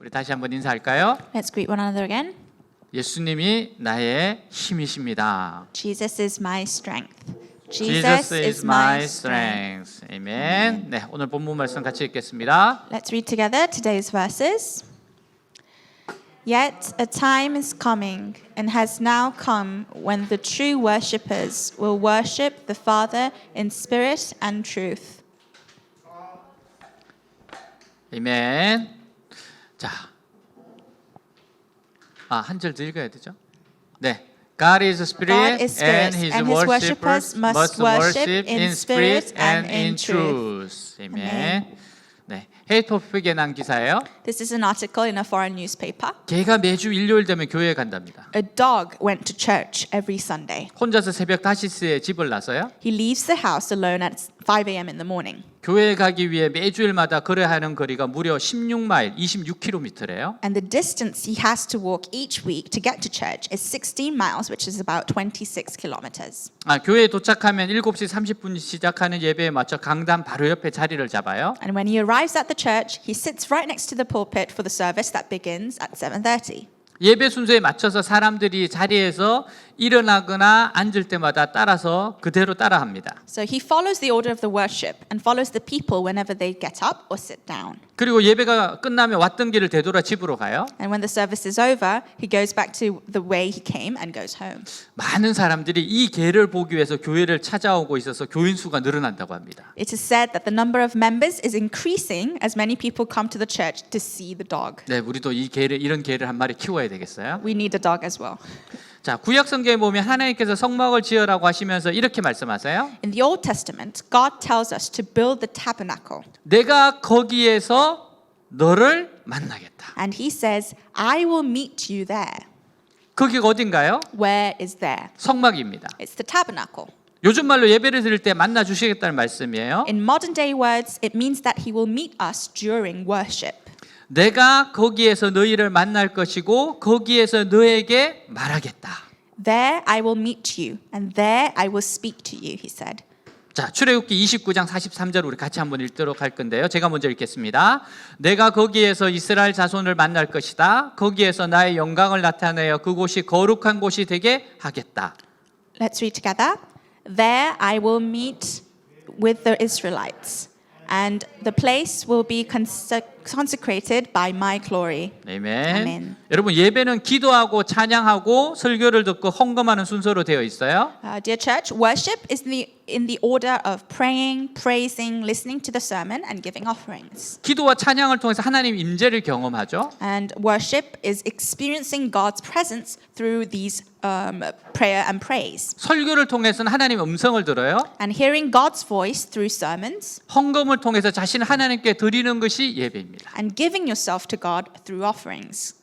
우리 다시 한번 인사할까요? Let's greet one another again. 예수님이 나의 힘이십니다. Jesus is my strength. Jesus is my strength. 아멘. 네, 오늘 본문 말씀 같이 읽겠습니다. Let's read together today's verses. Yet a time is coming and has now come when the true worshippers will worship the Father in spirit and truth. 아멘. 자, 한 절 더 읽어야 되죠? 네. God is spirit, God is spirit, and his worshippers must worship in spirit and in truth. 아멘. 네, 헤이토픽에 난 기사예요. This is an article in a foreign newspaper. 걔가 매주 일요일 되면 교회에 간답니다. A dog went to church every Sunday. 혼자서 새벽 5시에 집을 나서요. He leaves the house alone at 5 a.m. in the morning. 교회에 가기 위해 매주일마다 걸어가는 거리가 무려 16마일, 26km래요. And the distance he has to walk each week to get to church is 16 miles, which is about 26 kilometers. 교회에 도착하면 7시 30분 시작하는 예배에 맞춰 강단 바로 옆에 자리를 잡아요. And when he arrives at the church, he sits right next to the pulpit for the service that begins at 7:30. 예배 순서에 맞춰서 사람들이 자리에서 일어나거나 앉을 때마다 따라서 그대로 따라합니다. So he follows the order of the worship and follows the people whenever they get up or sit down. 그리고 예배가 끝나면 왔던 길을 되돌아 집으로 가요. And when the service is over, he goes back to the way he came and goes home. 많은 사람들이 이 개를 보기 위해서 교회를 찾아오고 있어서 교인 수가 늘어난다고 합니다. It is said that the number of members is increasing as many people come to the church to see the dog. 네, 우리도 이런 개를 한 마리 키워야 되겠어요. We need a dog as well. 자, 구약 성경에 보면 하나님께서 성막을 지으라고 하시면서 이렇게 말씀하세요. In the Old Testament, God tells us to build the tabernacle. 내가 거기에서 너를 만나겠다. And he says, I will meet you there. 거기가 어딘가요? Where is there? 성막입니다. It's the tabernacle. 요즘 말로 예배를 드릴 때 만나 주시겠다는 말씀이에요. In modern day words, it means that he will meet us during worship. 내가 거기에서 너희를 만날 것이고 거기에서 너에게 말하겠다. There I will meet you, and there I will speak to you, he said. 자, 출애굽기 29장 43절 우리 같이 한번 읽도록 할 건데요. 제가 먼저 읽겠습니다. 내가 거기에서 이스라엘 자손을 만날 것이다. 거기에서 나의 영광을 나타내어 그곳이 거룩한 곳이 되게 하겠다. Let's read together. There I will meet with the Israelites, and the place will be consecrated by my glory. 아멘. 아멘. 여러분, 예배는 기도하고 찬양하고 설교를 듣고 헌금하는 순서로 되어 있어요. Dear church, worship is in the order of praying, praising, listening to the sermon, and giving offerings. 기도와 찬양을 통해서 하나님 임재를 경험하죠. And worship is experiencing God's presence through these prayer and praise. 설교를 통해서는 하나님의 음성을 들어요. And hearing God's voice through sermons. 헌금을 통해서 자신을 하나님께 드리는 것이 예배입니다. And giving yourself to God through offerings.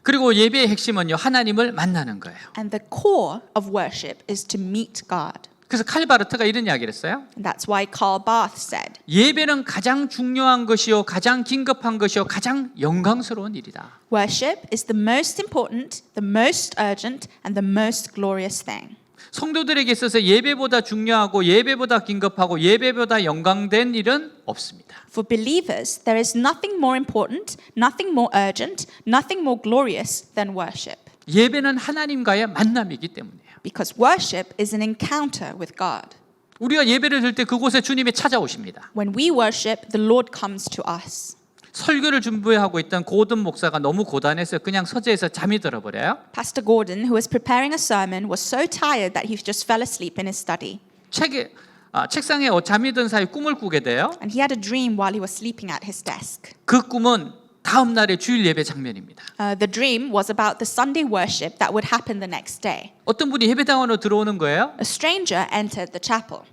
그리고 예배의 핵심은요, 하나님을 만나는 거예요. And the core of worship is to meet God. 그래서 칼 바르트가 이런 이야기를 했어요. And that's why Karl Barth said, 예배는 가장 중요한 것이요, 가장 긴급한 것이요, 가장 영광스러운 일이다. worship is the most important, the most urgent, and the most glorious thing. 성도들에게 있어서 예배보다 중요하고 예배보다 긴급하고 예배보다 영광된 일은 없습니다. For believers, there is nothing more important, nothing more urgent, nothing more glorious than worship. 예배는 하나님과의 만남이기 때문이에요. Because worship is an encounter with God. 우리가 예배를 드릴 때 그곳에 주님이 찾아오십니다. When we worship, the Lord comes to us. 설교를 준비하고 있던 고든 목사가 너무 고단해서 그냥 서재에서 잠이 들어버려요. Pastor Gordon, who was preparing a sermon, was so tired that he just fell asleep in his study. 책상에 잠이 든 사이 꿈을 꾸게 돼요. And he had a dream while he was sleeping at his desk. 그 꿈은 다음 날의 주일 예배 장면입니다. The dream was about the Sunday worship that would happen the next day. 어떤 분이 예배당으로 들어오는 거예요. A stranger entered the chapel.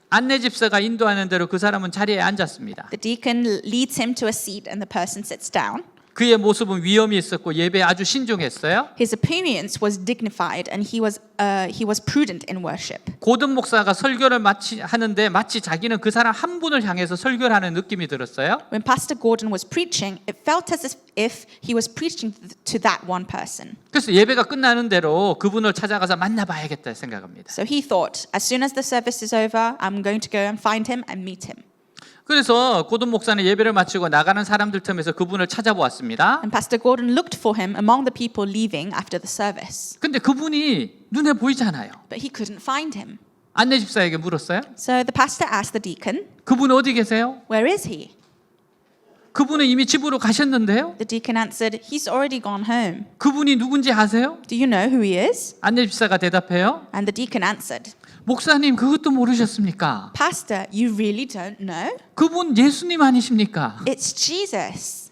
안내 집사가 인도하는 대로 그 사람은 자리에 앉았습니다. The deacon leads him to a seat and the person sits down. 그의 모습은 위엄이 있었고 예배에 아주 신중했어요. His appearance was dignified and he was prudent in worship. 고든 목사가 설교를 하는데 마치 자기는 그 사람 한 분을 향해서 설교를 하는 느낌이 들었어요. When Pastor Gordon was preaching, it felt as if he was preaching to that one person. 그래서 예배가 끝나는 대로 그분을 찾아가서 만나봐야겠다 생각합니다. So he thought, as soon as the service is over, I'm going to go and find him and meet him. 그래서 고든 목사는 예배를 마치고 나가는 사람들 틈에서 그분을 찾아보았습니다. And Pastor Gordon looked for him among the people leaving after the service. 근데 그분이 눈에 보이잖아요. But he couldn't find him. 안내 집사에게 물었어요. So the pastor asked the deacon, 그분 어디 계세요? "Where is he?" 그분은 이미 집으로 가셨는데요. The deacon answered, "He's already gone home." 그분이 누군지 아세요? "Do you know who he is?" 안내 집사가 대답해요. And the deacon answered, 목사님 그것도 모르셨습니까? "Pastor, you really don't know? 그분 예수님 아니십니까? It's Jesus."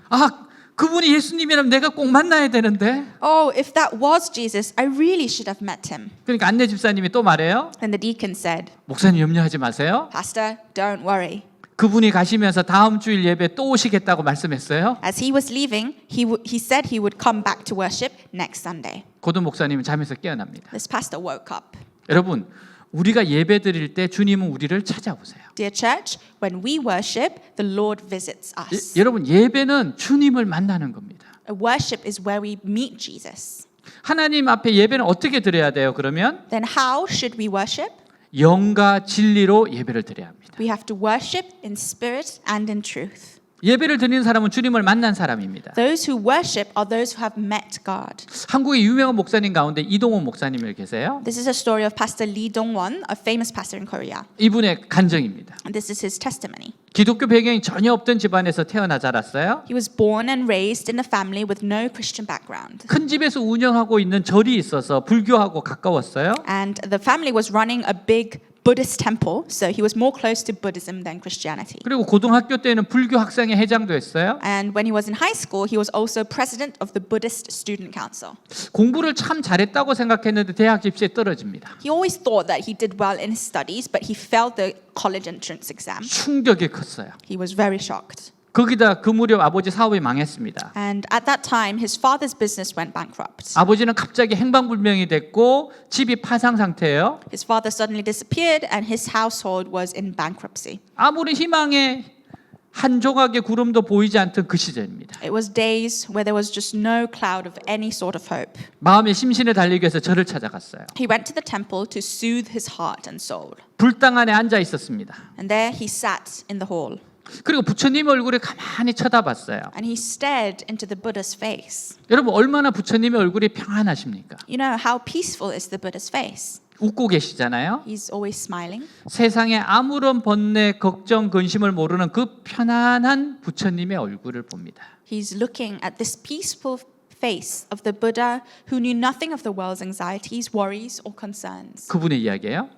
아, 그분이 예수님이라면 내가 꼭 만나야 되는데. "Oh, if that was Jesus, I really should have met him." 그러니까 안내 집사님이 또 말해요. Then the deacon said, 목사님 염려하지 마세요. "Pastor, don't worry." 그분이 가시면서 다음 주일 예배 또 오시겠다고 말씀했어요. As he was leaving, he said he would come back to worship next Sunday. 고든 목사님은 잠에서 깨어납니다. This pastor woke up. 여러분, 우리가 예배 드릴 때 주님은 우리를 찾아오세요. Dear church, when we worship, the Lord visits us. 여러분, 예배는 주님을 만나는 겁니다. A worship is where we meet Jesus. 하나님 앞에 예배는 어떻게 드려야 돼요? 그러면 Then how should we worship? 영과 진리로 예배를 드려야 합니다. We have to worship in spirit and in truth. 예배를 드리는 사람은 주님을 만난 사람입니다. Those who worship are those who have met God. 한국의 유명한 목사님 가운데 이동원 목사님을 계세요. This is a story of Pastor Lee Dong-won, a famous pastor in Korea. 이분의 간증입니다. And this is his testimony. 기독교 배경이 전혀 없던 집안에서 태어나 자랐어요. He was born and raised in a family with no Christian background. 큰 집에서 운영하고 있는 절이 있어서 불교하고 가까웠어요. And the family was running a big Buddhist temple, so he was more close to Buddhism than Christianity. 그리고 고등학교 때는 불교 학생회 회장도 했어요. And when he was in high school, he was also president of the Buddhist Student Council. 공부를 참 잘했다고 생각했는데 대학 입시에 떨어집니다. He always thought that he did well in his studies, but he failed the college entrance exam. 충격이 컸어요. He was very shocked. 거기다 그 무렵 아버지 사업이 망했습니다. And at that time, his father's business went bankrupt. 아버지는 갑자기 행방불명이 됐고 집이 파상 상태예요. His father suddenly disappeared, and his household was in bankruptcy. 아무리 희망의 한 조각의 구름도 보이지 않던 그 시절입니다. It was days where there was just no cloud of any sort of hope. 마음의 심신을 달리기 위해서 절을 찾아갔어요. He went to the temple to soothe his heart and soul. 불당 안에 앉아 있었습니다. And there he sat in the hall. 그리고 부처님 얼굴에 가만히 쳐다봤어요. And he stared into the Buddha's face. 여러분 얼마나 부처님의 얼굴이 평안하십니까? You know, how peaceful is the Buddha's face? 웃고 계시잖아요. He's always smiling. 세상에 아무런 번뇌, 걱정, 근심을 모르는 그 편안한 부처님의 얼굴을 봅니다. He's looking at this peaceful face of the Buddha who knew nothing of the world's anxieties, worries, or concerns. 그분의 이야기예요.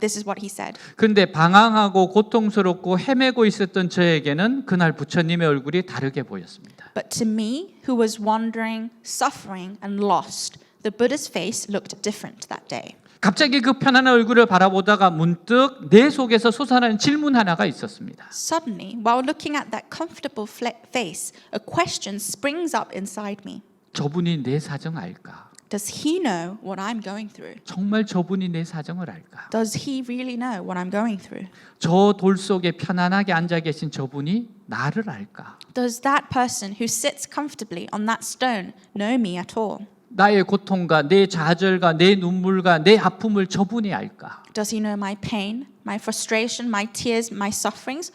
This is what he said. 그런데 방황하고 고통스럽고 헤매고 있었던 저에게는 그날 부처님의 얼굴이 다르게 보였습니다. But to me, who was wandering, suffering, and lost, the Buddha's face looked different that day. 갑자기 그 편안한 얼굴을 바라보다가 문득 내 속에서 솟아나는 질문 하나가 있었습니다. Suddenly, while looking at that comfortable face, a question springs up inside me. 저분이 내 사정 알까? Does he know what I'm going through? 정말 저분이 내 사정을 알까? Does he really know what I'm going through? 저 돌 속에 편안하게 앉아 계신 저분이 나를 알까? Does that person who sits comfortably on that stone know me at all? 나의 고통과 내 좌절과 내 눈물과 내 아픔을 저분이 알까? Does he know my pain, my frustration, my tears, my sufferings?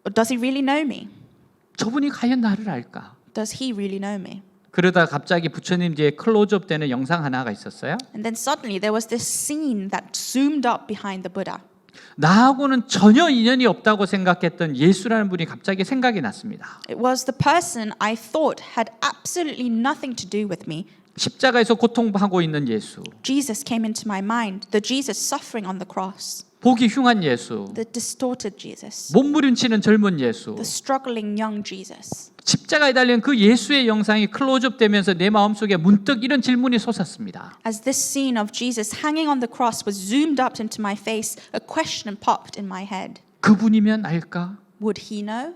Or does he really know me? 저분이 과연 나를 알까? Does he really know me? 그러다 갑자기 부처님 뒤에 클로즈업 되는 영상 하나가 있었어요. And then suddenly there was this scene that zoomed up behind the Buddha. 나하고는 전혀 인연이 없다고 생각했던 예수라는 분이 갑자기 생각이 났습니다. It was the person I thought had absolutely nothing to do with me. 십자가에서 고통하고 있는 예수, Jesus came into my mind, the Jesus suffering on the cross, 보기 흉한 예수, the distorted Jesus, 몸부림치는 젊은 예수, the struggling young Jesus. 십자가에 달린 그 예수의 영상이 클로즈업 되면서 내 마음속에 문득 이런 질문이 솟았습니다. As this scene of Jesus hanging on the cross was zoomed up into my face, a question popped in my head. 그분이면 알까? Would he know?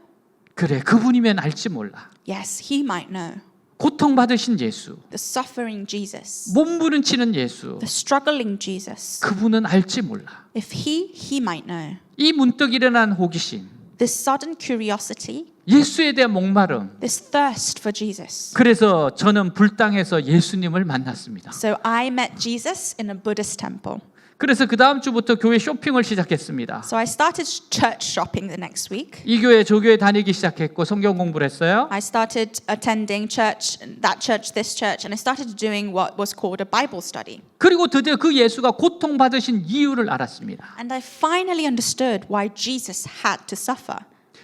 그래, 그분이면 알지 몰라. Yes, he might know. 고통받으신 예수, The suffering Jesus, 몸부림치는 예수, the struggling Jesus. 그분은 알지 몰라. If he might know. 이 문득 일어난 호기심, This sudden curiosity, 예수에 대한 목마름. this thirst for Jesus. 그래서 저는 불당에서 예수님을 만났습니다. So I met Jesus in a Buddhist temple. 그래서 그 다음 주부터 교회 쇼핑을 시작했습니다. So I started church shopping the next week. 이 교회 저 교회 다니기 시작했고 성경 공부를 했어요. I started attending church, that church, this church, and I started doing what was called a Bible study. 그리고 드디어 그 예수가 고통받으신 이유를 알았습니다. And I finally understood why Jesus had to suffer.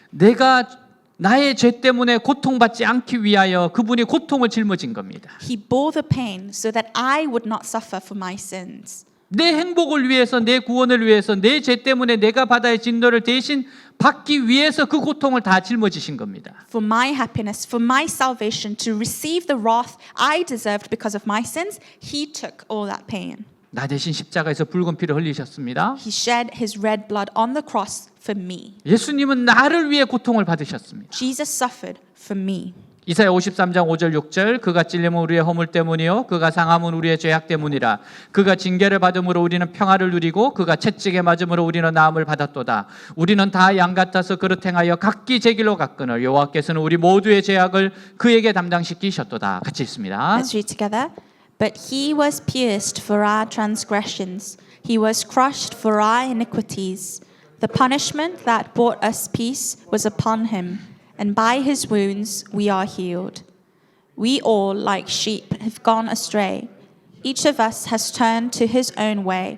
내가 나의 죄 때문에 고통받지 않기 위하여 그분이 고통을 짊어진 겁니다. He bore the pain so that I would not suffer for my sins. 내 행복을 위해서, 내 구원을 위해서, 내 죄 때문에 내가 받아야 진노를 대신 받기 위해서 그 고통을 다 짊어지신 겁니다. For my happiness, for my salvation, to receive the wrath I deserved because of my sins, he took all that pain. 나 대신 십자가에서 붉은 피를 흘리셨습니다. He shed his red blood on the cross for me. 예수님은 나를 위해 고통을 받으셨습니다. Jesus suffered for me. 이사야 53장 5절 6절 그가 찔림은 우리의 허물 때문이요 그가 상함은 우리의 죄악 때문이라 그가 징계를 받음으로 우리는 평화를 누리고 그가 채찍에 맞음으로 우리는 나음을 받았도다. 우리는 다 양 같아서 그릇 행하여 각기 제 길로 갔거늘 여호와께서는 우리 모두의 죄악을 그에게 담당시키셨도다. 같이 읽습니다. Let's read together. But he was pierced for our transgressions, he was crushed for our iniquities. The punishment that brought us peace was upon him, and by his wounds we are healed. We all, like sheep, have gone astray. Each of us has turned to his own way,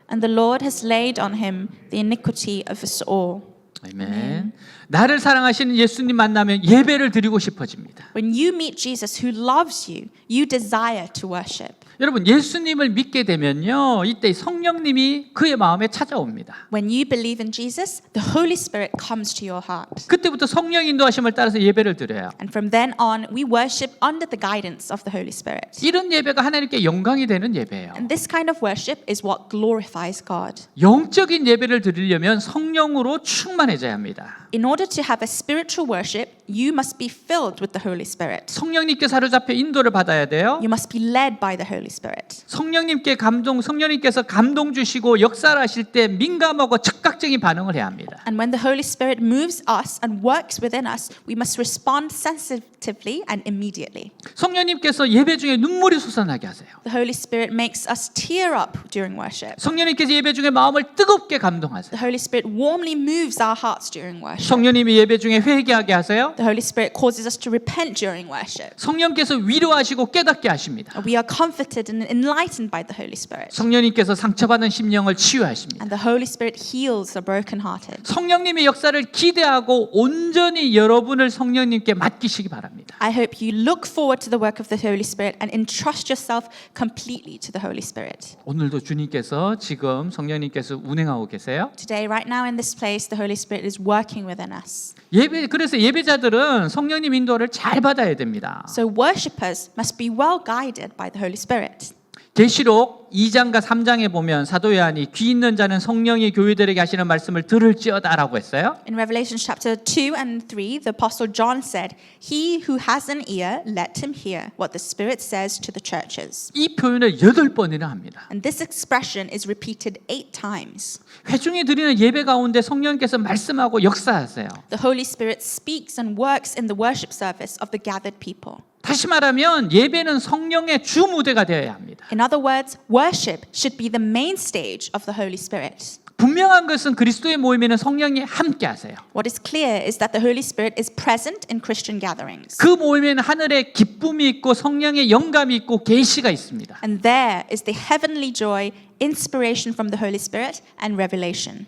and the Lord has laid on him the iniquity of us all. 아멘. 나를 사랑하시는 예수님 만나면 예배를 드리고 싶어집니다. When you meet Jesus who loves you, you desire to worship. 여러분 예수님을 믿게 되면요 이때 성령님이 그의 마음에 찾아옵니다. When you believe in Jesus, the Holy Spirit comes to your heart. 그때부터 성령 인도하심을 따라서 예배를 드려요. And from then on, we worship under the guidance of the Holy Spirit. 이런 예배가 하나님께 영광이 되는 예배예요. And this kind of worship is what glorifies God. 영적인 예배를 드리려면 성령으로 충만해져야 합니다. In order to have a spiritual worship, you must be filled with the Holy Spirit. 성령님께 사로잡혀 인도를 받아야 돼요. You must be led by the Holy Spirit. 성령님께서 감동 주시고 역사를 하실 때 민감하고 즉각적인 반응을 해야 합니다. And when the Holy Spirit moves us and works within us, we must respond sensitively and immediately. 성령님께서 예배 중에 눈물이 솟아나게 하세요. The Holy Spirit makes us tear up during worship. 성령님께서 예배 중에 마음을 뜨겁게 감동하세요. The Holy Spirit warmly moves our hearts during worship. 성령님이 예배 중에 회개하게 하세요. The Holy Spirit causes us to repent during worship. 성령께서 위로하시고 깨닫게 하십니다. We are comforted and enlightened by the Holy Spirit. 성령님께서 상처받은 심령을 치유하십니다. And the Holy Spirit heals the brokenhearted. 성령님의 역사를 기대하고 온전히 여러분을 성령님께 맡기시기 바랍니다. I hope you look forward to the work of the Holy Spirit and entrust yourself completely to the Holy Spirit. 오늘도 주님께서 지금 성령님께서 운행하고 계세요. Today, right now in this place, the Holy Spirit is working within us. 그래서 예배자들은 성령님 인도를 잘 받아야 됩니다. So worshippers must be well guided by the Holy Spirit. 계시록 2장과 3장에 보면 사도 요한이 귀 있는 자는 성령이 교회들에게 하시는 말씀을 들을지어다라고 했어요. In Revelation chapter 2 and 3, the Apostle John said, He who has an ear, let him hear what the Spirit says to the churches. 이 표현을 8번이나 합니다. And this expression is repeated 8 times. 회중이 드리는 예배 가운데 성령께서 말씀하고 역사하세요. The Holy Spirit speaks and works in the worship service of the gathered people. 다시 말하면 예배는 성령의 주 무대가 되어야 합니다. In other words, worship should be the main stage of the Holy Spirit. 분명한 것은 그리스도의 모임에는 성령이 함께 하세요. What is clear is that the Holy Spirit is present in Christian gatherings. 그 모임에는 하늘의 기쁨이 있고 성령의 영감이 있고 계시가 있습니다. And there is the heavenly joy, inspiration from the Holy Spirit, and revelation.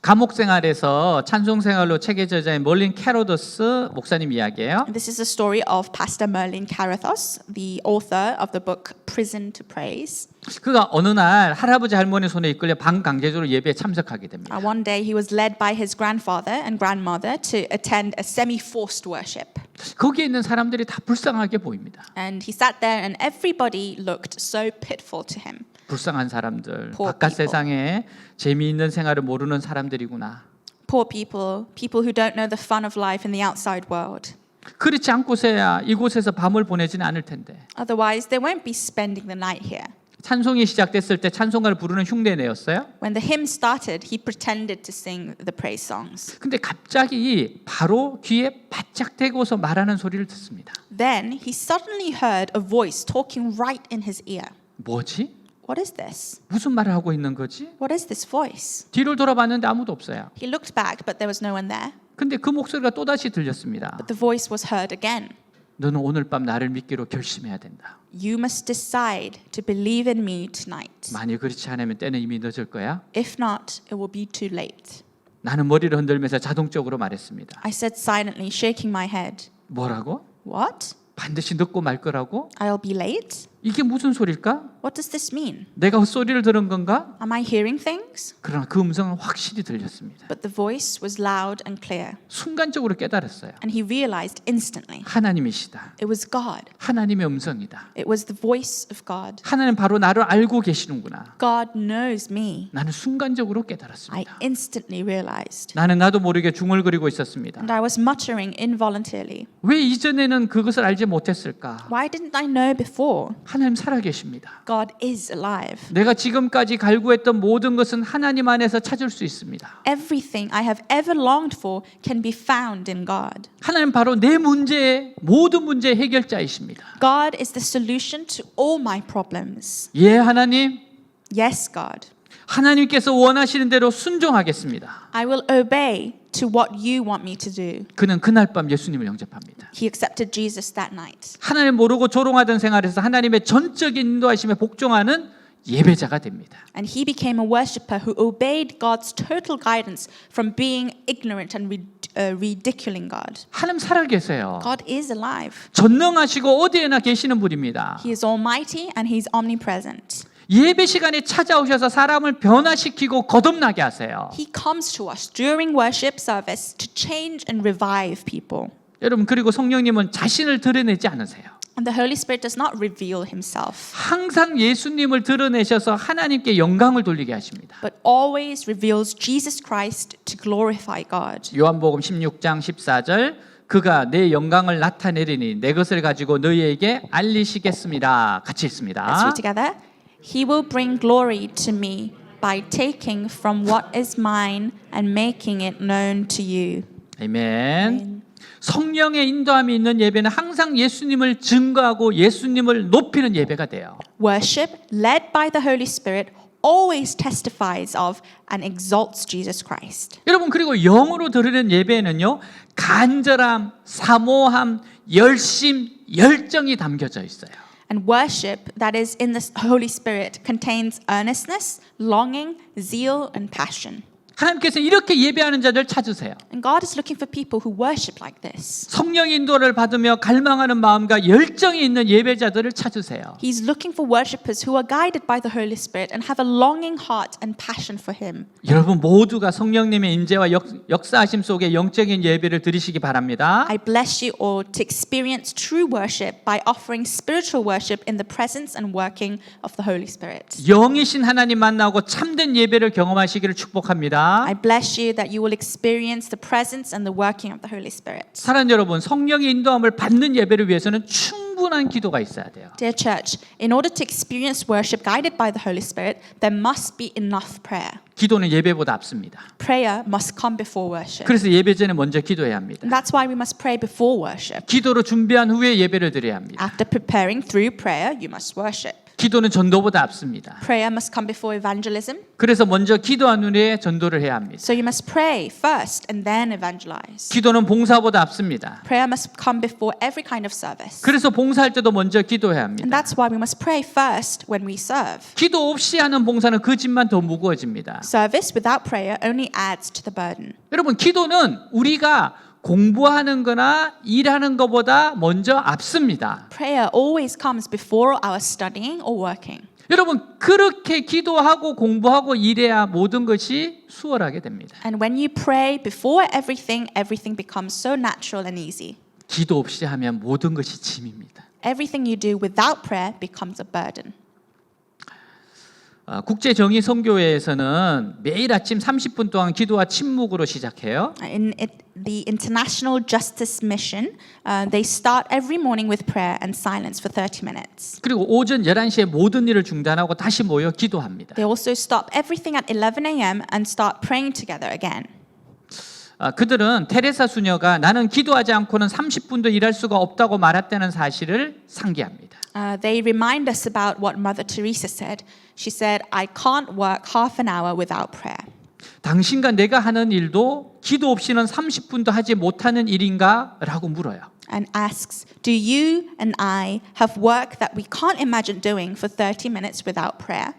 감옥 생활에서 찬송 생활로 책의 저자인 멀린 캐로더스 목사님 이야기예요. This is a story of Pastor Merlin Carathos, the author of the book Prison to Praise. 그가 어느 날 할아버지 할머니 손에 이끌려 반강제적으로 예배에 참석하게 됩니다. One day he was led by his grandfather and grandmother to attend a semi-forced worship. 거기에 있는 사람들이 다 불쌍하게 보입니다. And he sat there and everybody looked so pitiful to him. 불쌍한 사람들, Poor 바깥 people. 세상에 재미있는 생활을 모르는 사람들이구나. Poor people, people who don't know the fun of life in the outside world. 그렇지 않고서야 이곳에서 밤을 보내지는 않을 텐데. Otherwise, they won't be spending the night here. 찬송이 시작됐을 때 찬송가를 부르는 흉내내었어요. When the hymn started, he pretended to sing the praise songs. 근데 갑자기 바로 귀에 바짝 대고서 말하는 소리를 듣습니다. Then he suddenly heard a voice talking right in his ear. 뭐지? What is this? 무슨 말을 하고 있는 거지? What is this voice? 뒤를 돌아봤는데 아무도 없어요. He looked back, but there was no one there. 근데 그 목소리가 또다시 들렸습니다. But the voice was heard again. 너는 오늘 밤 나를 믿기로 결심해야 된다. You must decide to believe in me tonight. 만일 그렇지 않으면 때는 이미 늦을 거야. If not, it will be too late. 나는 머리를 흔들면서 자동적으로 말했습니다. I said silently, shaking my head. 뭐라고? What? 반드시 늦고 말 거라고? I'll be late? 이게 무슨 소릴까? What does this mean? 내가 헛소리를 들은 건가? Am I hearing things? 그러나 그 음성은 확실히 들렸습니다. But the voice was loud and clear, 순간적으로 깨달았어요. and he realized instantly 하나님이시다. it was God. 하나님의 음성이다. It was the voice of God. 하나님 바로 나를 알고 계시는구나. God knows me. 나는 순간적으로 I 깨달았습니다. instantly realized. 나는 나도 모르게 중얼거리고 있었습니다. And I was muttering involuntarily. 왜 이전에는 그것을 알지 못했을까? Why didn't I know before? 하나님 살아계십니다. God is alive. 내가 지금까지 갈구했던 모든 것은 하나님 안에서 찾을 수 있습니다. Everything I have ever longed for can be found in God. 하나님 바로 내 문제의 모든 문제의 해결자이십니다. God is the solution to all my problems. 예, 하나님. Yes, God. 하나님께서 원하시는 대로 순종하겠습니다. I will obey to what you want me to do. 그는 그날 밤 예수님을 영접합니다. He accepted Jesus that night. 하나님 모르고 조롱하던 생활에서 하나님의 전적인 인도하심에 복종하는 예배자가 됩니다. And he became a worshipper who obeyed God's total guidance from being ignorant and ridiculing God. 하나님 살아계세요. God is alive. 전능하시고 어디에나 계시는 분입니다. He is almighty and he's omnipresent. 예배 시간에 찾아오셔서 사람을 변화시키고 거듭나게 하세요. He comes to us during worship service to change and revive people. 여러분, 그리고 성령님은 자신을 드러내지 않으세요. And the Holy Spirit does not reveal himself, 항상 예수님을 드러내셔서 하나님께 영광을 돌리게 하십니다. but always reveals Jesus Christ to glorify God. 요한복음 16장 14절 그가 내 영광을 나타내리니 내 것을 가지고 너희에게 알리시겠습니다. 같이 Let's 읽습니다. read together. He will bring glory to me by taking from what is mine and making it known to you. 아멘. 성령의 인도함이 있는 예배는 항상 예수님을 증거하고 예수님을 높이는 예배가 돼요. Worship led by the Holy Spirit always testifies of and exalts Jesus Christ. 여러분, 그리고 영으로 드리는 예배에는요, 간절함, 사모함, 열심, 열정이 담겨져 있어요. And worship that is in the Holy Spirit contains earnestness, longing, zeal, and passion. 하나님께서 이렇게 예배하는 자들 찾으세요. And God is looking for people who worship like this. 성령의 인도를 받으며 갈망하는 마음과 열정이 있는 예배자들을 찾으세요. He's looking for worshippers who are guided by the Holy Spirit and have a longing heart and passion for Him. 여러분 모두가 성령님의 임재와 역사하심 속에 영적인 예배를 드리시기 바랍니다. I bless you all to experience true worship by offering spiritual worship in the presence and working of the Holy Spirit. 영이신 하나님 만나고 참된 예배를 경험하시기를 축복합니다. I bless you that you will experience the presence and the working of the Holy Spirit. 사랑 여러분, 성령의 인도함을 받는 예배를 위해서는 충분한 기도가 있어야 돼요. Dear church, in order to experience worship guided by the Holy Spirit, there must be enough prayer. 기도는 예배보다 앞섭니다. Prayer must come before worship. 그래서 예배 전에 먼저 기도해야 합니다. And that's why we must pray before worship. 기도로 준비한 후에 예배를 드려야 합니다. After preparing through prayer, you must worship. 기도는 전도보다 앞섭니다. Prayer must come before evangelism. 그래서 먼저 기도한 후에 전도를 해야 합니다. So you must pray first and then evangelize. 기도는 봉사보다 앞섭니다. Prayer must come before every kind of service. 그래서 봉사할 때도 먼저 기도해야 And 합니다. that's why we must pray first when we serve. 기도 없이 하는 봉사는 그 짐만 더 무거워집니다. Service without prayer only adds to the burden. 여러분, 기도는 우리가 공부하는 거나 일하는 것보다 먼저 앞섭니다. Prayer always comes before our studying or working. 여러분, 그렇게 기도하고 공부하고 일해야 모든 것이 수월하게 됩니다. And when you pray before everything, everything becomes so natural and easy. 기도 없이 하면 모든 것이 짐입니다. Everything you do without prayer becomes a burden. 국제정의선교회에서는 매일 아침 30분 동안 기도와 침묵으로 시작해요. In the International Justice Mission, they start every morning with prayer and silence for 30 minutes. 그리고 오전 11시에 모든 일을 중단하고 다시 모여 기도합니다. They also stop everything at 11 a.m. and start praying together again. 그들은 테레사 수녀가 나는 기도하지 않고는 30분도 일할 수가 없다고 말했다는 사실을 상기합니다. They remind us about what Mother Teresa said. She said, I can't work half an hour without prayer. 당신과 내가 하는 일도 기도 없이는 30분도 하지 못하는 일인가? 라고 물어요. And asks, do you and I have work that we can't imagine doing for 30 minutes without prayer?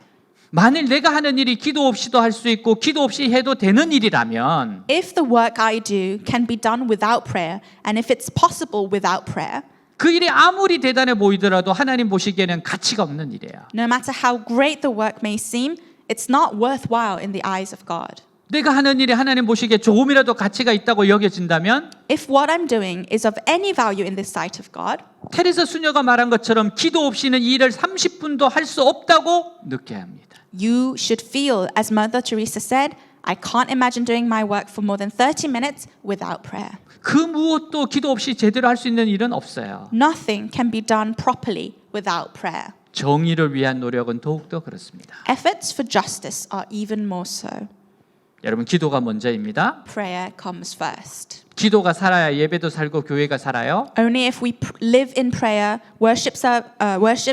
만일 내가 하는 일이 기도 없이도 할 수 있고 기도 없이 해도 되는 일이라면 If the work I do can be done without prayer, and if it's possible without prayer, 그 일이 아무리 대단해 보이더라도 하나님 보시기에는 가치가 없는 일이에요. no matter how great the work may seem, it's not worthwhile in the eyes of God. 내가 하는 일이 하나님 보시기에 조금이라도 가치가 있다고 여겨진다면 If what I'm doing is of any value in the sight of God, 테레사 수녀가 말한 것처럼 기도 없이는 이 일을 30분도 할 수 없다고 느껴야 합니다. you should feel, as Mother Teresa said, I can't imagine doing my work for more than 30 minutes without prayer. 그 무엇도 기도 없이 제대로 할 수 있는 일은 없어요. Nothing can be done properly without prayer. 정의를 위한 노력은 더욱더 그렇습니다. Efforts for justice are even more so. 여러분 기도가 먼저입니다. Prayer comes first. 기도가 살아야 예배도 살고 교회가 살아요. Only if we live in prayer, worship,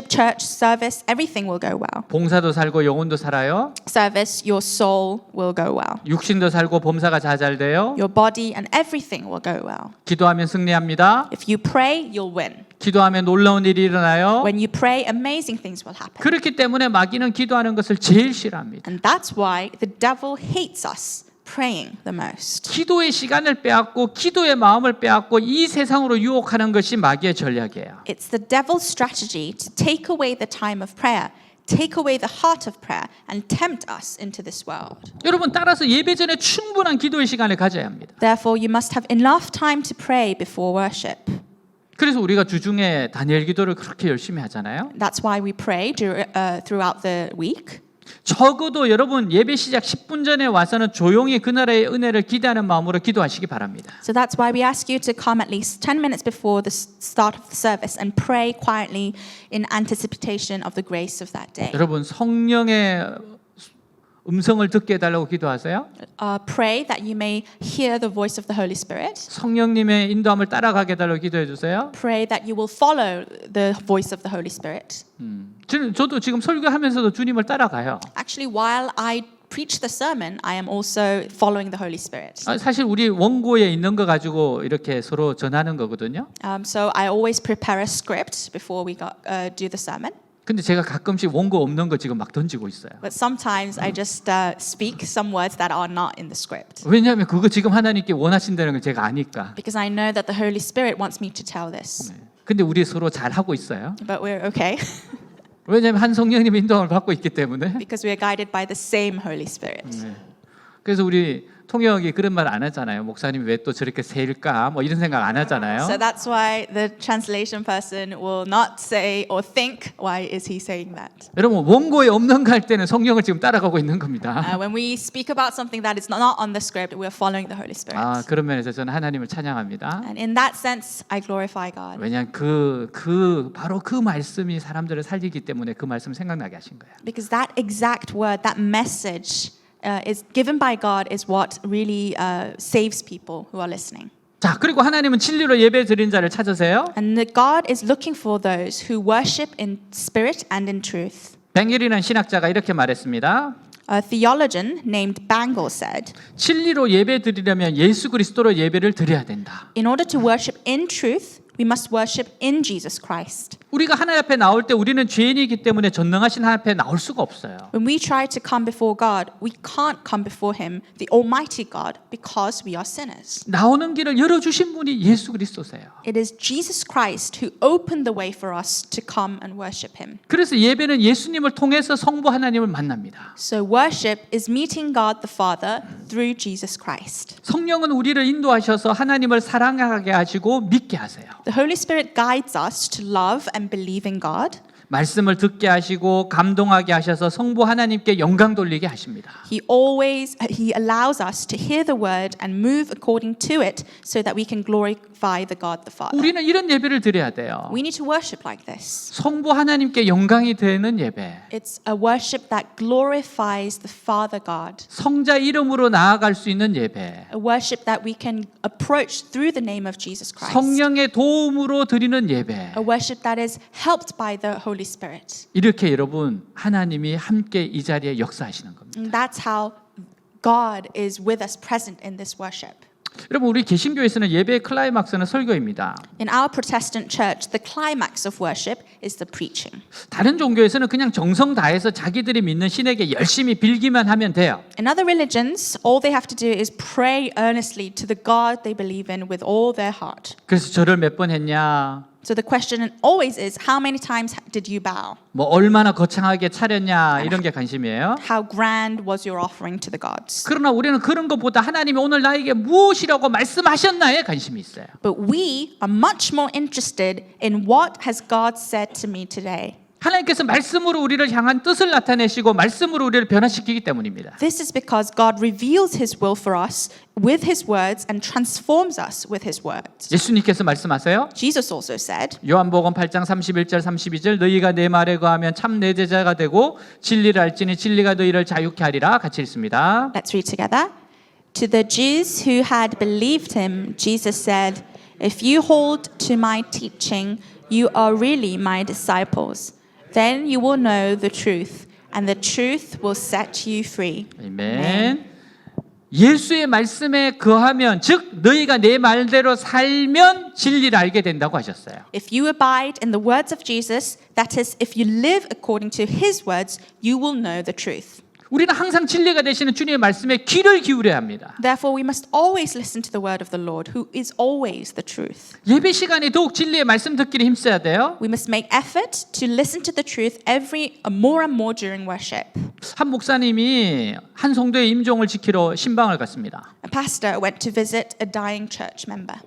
church, service, everything will go well. 봉사도 살고 영혼도 살아요. Service, your soul will go well. 육신도 살고 범사가 자잘돼요. Your body and everything will go well. 기도하면 승리합니다. If you pray, you'll win. 기도하면 놀라운 일이 일어나요. When you pray, amazing things will happen. 그렇기 때문에 마귀는 기도하는 것을 제일 싫어합니다. And that's why the devil hates us praying the most. 기도의 시간을 빼앗고 기도의 마음을 빼앗고 이 세상으로 유혹하는 것이 마귀의 전략이에요. It's the devil's strategy to take away the time of prayer, take away the heart of prayer, and tempt us into this world. 여러분 따라서 예배 전에 충분한 기도의 시간을 가져야 합니다. Therefore, you must have enough time to pray before worship. 그래서 우리가 주중에 다니엘 기도를 그렇게 열심히 하잖아요. That's why we pray throughout the week. 적어도 여러분 예배 시작 10분 전에 와서는 조용히 그 나라의 은혜를 기대하는 마음으로 기도하시기 바랍니다. So that's why we ask you to come at least 10 minutes before the start of the service and pray quietly in anticipation of the grace of that day. 여러분 성령의 음성을 듣게 해달라고 기도하세요. Pray that you may hear the voice of the Holy Spirit. 성령님의 인도함을 따라가게 해달라고 기도해 주세요. Pray that you will follow the voice of the Holy Spirit. 저도 지금 설교하면서도 주님을 따라가요. Actually, while I preach the sermon, I am also following the Holy Spirit. 사실 우리 원고에 있는 거 가지고 이렇게 서로 전하는 거거든요. So I always prepare a script before we do the sermon. 근데 제가 가끔씩 원고 없는 거 지금 막 던지고 있어요. But sometimes I just speak some words that are not in the script. 왜냐하면 그거 지금 하나님께 원하신다는 걸 제가 아니까. Because I know that the Holy Spirit wants me to tell this. 근데 우리 서로 잘 하고 있어요. But we're okay. 왜냐하면 한 성령님의 인도함을 받고 있기 때문에. Because we are guided by the same Holy Spirit. 그래서 우리 통역이 그런 말 안 하잖아요. 목사님이 왜 또 저렇게 세일까? 뭐 이런 생각 안 하잖아요. So that's why the translation person will not say or think, why is he saying that? 여러분 원고에 없는 거 할 때는 성령을 지금 따라가고 있는 겁니다. When we speak about something that is not on the script, we are following the Holy Spirit. 그런 면에서 저는 하나님을 찬양합니다. And in that sense, I glorify God. 왜냐하면 바로 그 말씀이 사람들을 살리기 때문에 그 말씀 생각나게 하신 거예요. Because that exact word, that message is given by God is what really saves people who are listening. 자, 그리고 하나님은 진리로 예배 드린 자를 찾으세요. And that God is looking for those who worship in spirit and in truth. 뱅겔이라는 신학자가 이렇게 말했습니다. A theologian named Bangle said, 진리로 예배 드리려면 예수 그리스도로 예배를 드려야 된다. in order to worship in truth, we must worship in Jesus Christ. 우리가 하나님 앞에 나올 때 우리는 죄인이기 때문에 전능하신 하나님 앞에 나올 수가 없어요. When we try to come before God, we can't come before Him, the Almighty God, because we are sinners. 나오는 길을 열어주신 분이 예수 그리스도세요. It is Jesus Christ who opened the way for us to come and worship Him. 그래서 예배는 예수님을 통해서 성부 하나님을 만납니다. So worship is meeting God the Father through Jesus Christ. 성령은 우리를 인도하셔서 하나님을 사랑하게 하시고 믿게 하세요. The Holy Spirit guides us to love and believe in God. 말씀을 듣게 하시고 감동하게 하셔서 성부 하나님께 영광 돌리게 하십니다. He allows us to hear the word and move according to it so that we can glorify the God the Father. 우리는 이런 예배를 드려야 돼요. We need to worship like this. 성부 하나님께 영광이 되는 예배. It's a worship that glorifies the Father God. 성자 이름으로 나아갈 수 있는 예배. A worship that we can approach through the name of Jesus Christ. 성령의 도움으로 드리는 예배. A worship that is helped by the Holy Spirit. 이렇게 여러분 하나님이 함께 이 자리에 역사하시는 겁니다. And that's how God is with us present in this worship. 여러분 우리 개신교에서는 예배의 클라이막스는 설교입니다. In our Protestant church, the climax of worship is the preaching. 다른 종교에서는 그냥 정성 다해서 자기들이 믿는 신에게 열심히 빌기만 하면 돼요. In other religions, all they have to do is pray earnestly to the God they believe in with all their heart. 그래서 절을 몇 번 했냐? So the question always is, how many times did you bow? 뭐 얼마나 거창하게 차렸냐 이런 게 관심이에요. How grand was your offering to the gods? 그러나 우리는 그런 것보다 하나님이 오늘 나에게 무엇이라고 말씀하셨나에 관심이 있어요. But we are much more interested in what has God said to me today. 하나님께서 말씀으로 우리를 향한 뜻을 나타내시고 말씀으로 우리를 변화시키기 때문입니다. This is because God reveals His will for us with His words and transforms us with His words. 예수님께서 말씀하세요. Jesus also said, 요한복음 8장 31절 32절 너희가 내 말에 거하면 참 내 제자가 되고 진리를 알지니 진리가 너희를 자유케 하리라 같이 읽습니다. let's read together. To the Jews who had believed Him, Jesus said, If you hold to my teaching, you are really my disciples. Then you will know the truth, and the truth will set you free. 아멘. 예수의 말씀에 거하면 즉 너희가 내 말대로 살면 진리를 알게 된다고 하셨어요. If you abide in the words of Jesus, that is, if you live according to His words, you will know the truth. 우리는 항상 진리가 되시는 주님의 말씀에 귀를 기울여야 합니다. Therefore, we must always listen to the word of the Lord, who is always the truth. 예배 시간에 더욱 진리의 말씀 듣기를 힘써야 돼요. We must make effort to listen to the truth more and more during worship. 한 목사님이 한 성도의 임종을 지키러 신방을 갔습니다. A pastor went to visit a dying church member.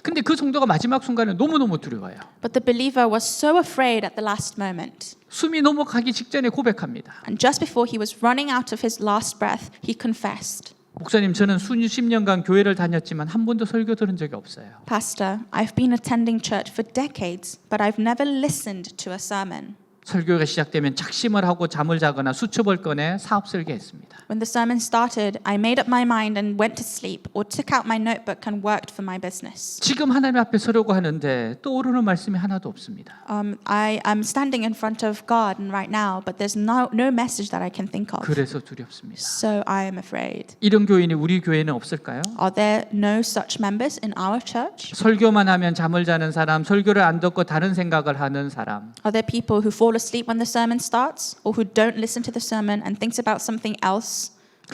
근데 그 성도가 마지막 순간에 너무너무 두려워요. But the believer was so afraid at the last moment. 숨이 넘어가기 직전에 고백합니다. And just before he was running out of his last breath, he confessed, 목사님, 저는 수십 년간 교회를 다녔지만 한 번도 설교 들은 적이 없어요. Pastor, I've been attending church for decades, but I've never listened to a sermon. 설교가 시작되면 작심을 하고 잠을 자거나 수첩을 꺼내 사업 설계했습니다. When the sermon started, I made up my mind and went to sleep or took out my notebook and worked for my business. 지금 하나님 앞에 서려고 하는데 떠오르는 말씀이 하나도 없습니다. I am standing in front of God right now, but there's no message that I can think of. 그래서 두렵습니다. So I am afraid. 이런 교인이 우리 교회는 없을까요? Are there no such members in our church? 설교만 하면 잠을 자는 사람, 설교를 안 듣고 다른 생각을 하는 사람. Are there people who fall asleep when the sermon starts, or who don't listen to the sermon and thinks about something else?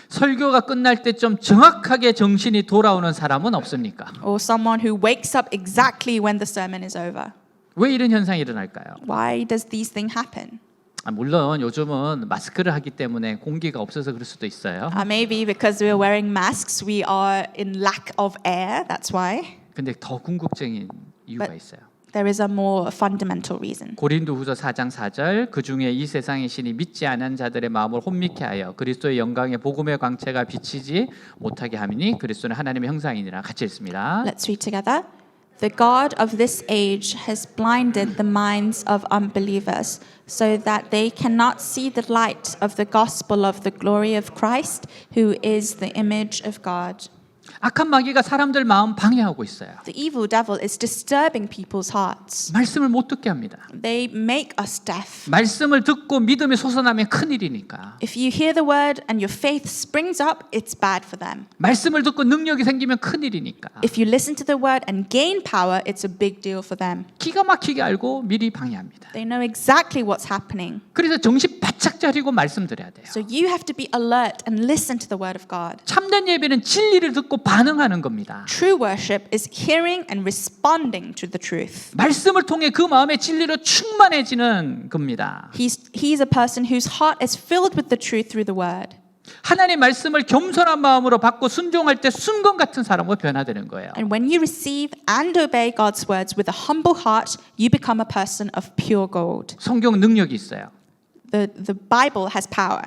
설교가 끝날 때 좀 정확하게 정신이 돌아오는 사람은 없습니까? Or someone who wakes up exactly when the sermon is over? 왜 이런 현상이 일어날까요? Why does these things happen? 물론 요즘은 마스크를 하기 때문에 공기가 없어서 그럴 수도 있어요. Maybe because we're wearing masks, we are in lack of air. That's why. 근데 더 궁극적인 이유가 But- 있어요. There is a more fundamental reason. 고린도후서 4장 4절 그 중에 이 세상의 신이 믿지 않은 자들의 마음을 혼미케 하여 그리스도의 영광의 복음의 광채가 비치지 못하게 하미니 그리스도는 하나님의 형상이니라. 같이 읽습니다. Let's read together. The God of this age has blinded the minds of unbelievers so that they cannot see the light of the gospel of the glory of Christ, who is the image of God. 악한 마귀가 사람들 마음 방해하고 있어요. The evil devil is disturbing people's hearts. 말씀을 못 듣게 합니다. They make us deaf. 말씀을 듣고 믿음이 솟아나면 큰일이니까. If you hear the word and your faith springs up, it's bad for them. 말씀을 듣고 능력이 생기면 큰일이니까. If you listen to the word and gain power, it's a big deal for them. 기가 막히게 알고 미리 방해합니다. They know exactly what's happening. 그래서 정신 바짝 차리고 말씀드려야 돼요. So you have to be alert and listen to the word of God. 참된 예배는 진리를 듣고 반응하는 겁니다. True worship is hearing and responding to the truth. 말씀을 통해 그 마음의 진리로 충만해지는 겁니다. He's a person whose heart is filled with the truth through the word. 하나님의 말씀을 겸손한 마음으로 받고 순종할 때 순금 같은 사람으로 변화되는 거예요. And when you receive and obey God's words with a humble heart, you become a person of pure gold. 성경 능력이 있어요. The Bible has power.